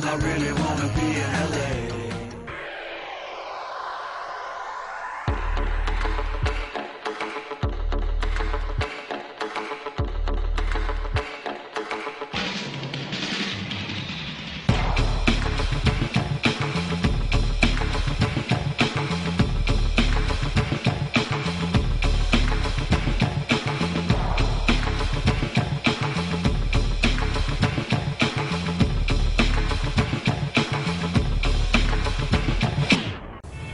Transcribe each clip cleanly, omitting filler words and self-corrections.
I really wanna be in LA.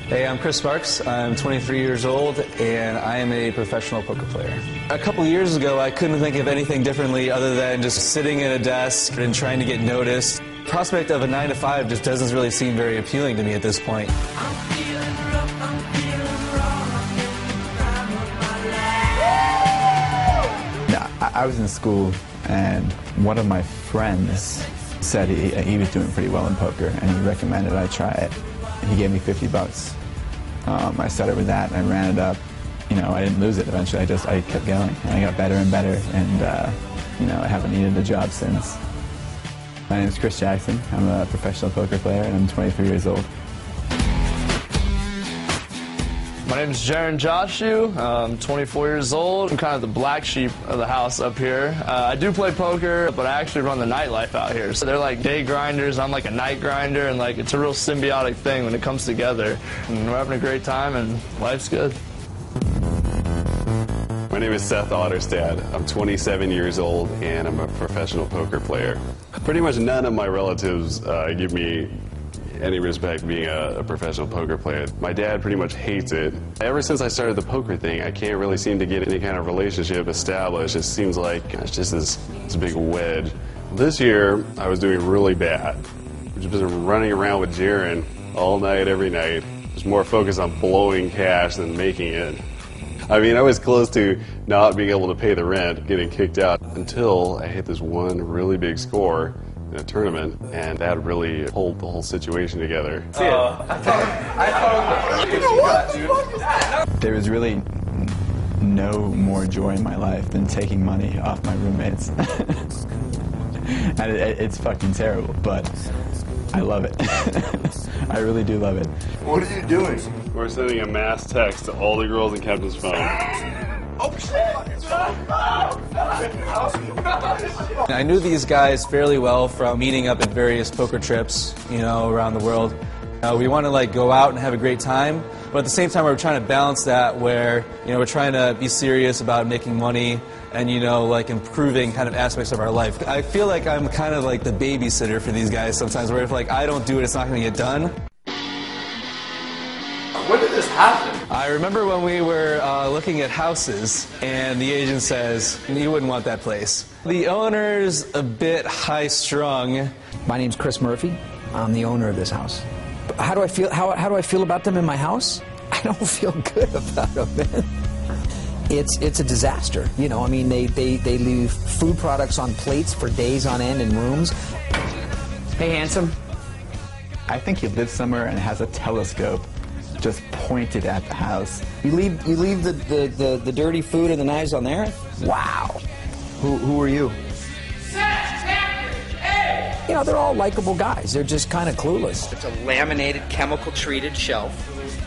Hey, I'm Chris Sparks. I'm 23 years old, and I am a professional poker player. A couple years ago, I couldn't think of anything differently other than just sitting at a desk and trying to get noticed. The prospect of a 9-to-5 just doesn't really seem very appealing to me at this point. I was in school, and one of my friends said he was doing pretty well in poker, and he recommended I try it. He gave me $50. I started with that, and I ran it up. You know, I didn't lose it eventually. I kept going, and I got better and better, and you know, I haven't needed a job since. My name is Chris Jackson. I'm a professional poker player, and I'm 23 years old. My name is Jaron Joshu. I'm 24 years old. I'm kind of the black sheep of the house up here. I do play poker, but I actually run the nightlife out here. So they're like day grinders, I'm like a night grinder, and like it's a real symbiotic thing when it comes together. And we're having a great time, and life's good. My name is Seth Otterstad. I'm 27 years old, and I'm a professional poker player. Pretty much none of my relatives give me any respect being a professional poker player. My dad pretty much hates it. Ever since I started the poker thing, I can't really seem to get any kind of relationship established. It seems like it's just this big wedge. This year, I was doing really bad. I've just been running around with Jaron all night, every night. Just more focused on blowing cash than making it. I mean, I was close to not being able to pay the rent, getting kicked out, until I hit this one really big score in a tournament, and that really pulled the whole situation together. There was really no more joy in my life than taking money off my roommates. And it's fucking terrible, but I love it. I really do love it. What are you doing? We're sending a mass text to all the girls in Captain's phone. Oh shit! I knew these guys fairly well from meeting up at various poker trips, you know, around the world. We want to like go out and have a great time, but at the same time we're trying to balance that where, you know, we're trying to be serious about making money and, you know, like improving kind of aspects of our life. I feel like I'm kind of like the babysitter for these guys sometimes, where if like I don't do it, it's not going to get done. When did this happen? I remember when we were looking at houses, and the agent says, you wouldn't want that place. The owner's a bit high-strung. My name's Chris Murphy. I'm the owner of this house. How do I feel? How do I feel about them in my house? I don't feel good about them, man. It's a disaster. You know, I mean, they leave food products on plates for days on end in rooms. Hey, handsome. I think he lives somewhere and has a telescope just pointed at the house. You leave the dirty food and the knives on there? Wow. Who are you? You know, they're all likable guys. They're just kind of clueless. It's a laminated, chemical-treated shelf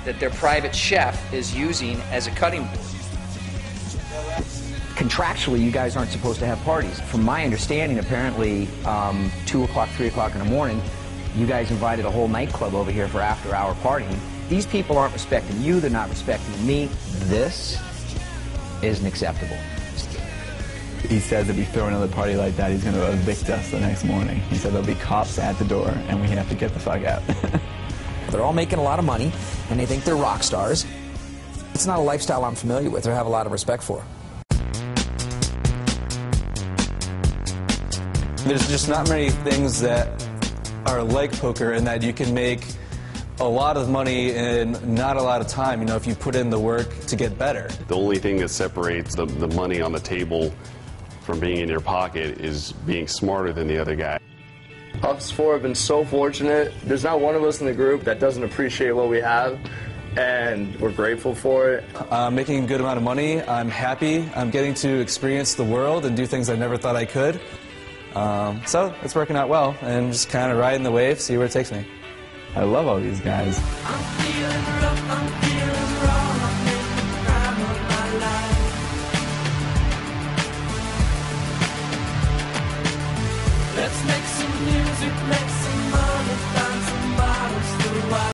that their private chef is using as a cutting board. Contractually, you guys aren't supposed to have parties. From my understanding, apparently, 2 o'clock, 3 o'clock in the morning, you guys invited a whole nightclub over here for after-hour partying. These people aren't respecting you. They're not respecting me. This isn't acceptable. He says if we throw another party like that, he's going to evict us the next morning. He said there'll be cops at the door, and we have to get the fuck out. They're all making a lot of money, and they think they're rock stars. It's not a lifestyle I'm familiar with or have a lot of respect for. There's just not many things that are like poker in that you can make a lot of money in not a lot of time, you know, if you put in the work to get better. The only thing that separates the money on the table from being in your pocket is being smarter than the other guy. Us four have been so fortunate. There's not one of us in the group that doesn't appreciate what we have, and we're grateful for it. I'm making a good amount of money. I'm happy. I'm getting to experience the world and do things I never thought I could. So it's working out well, and just kind of riding the wave, see where it takes me. I love all these guys. I'm feeling rough, I'm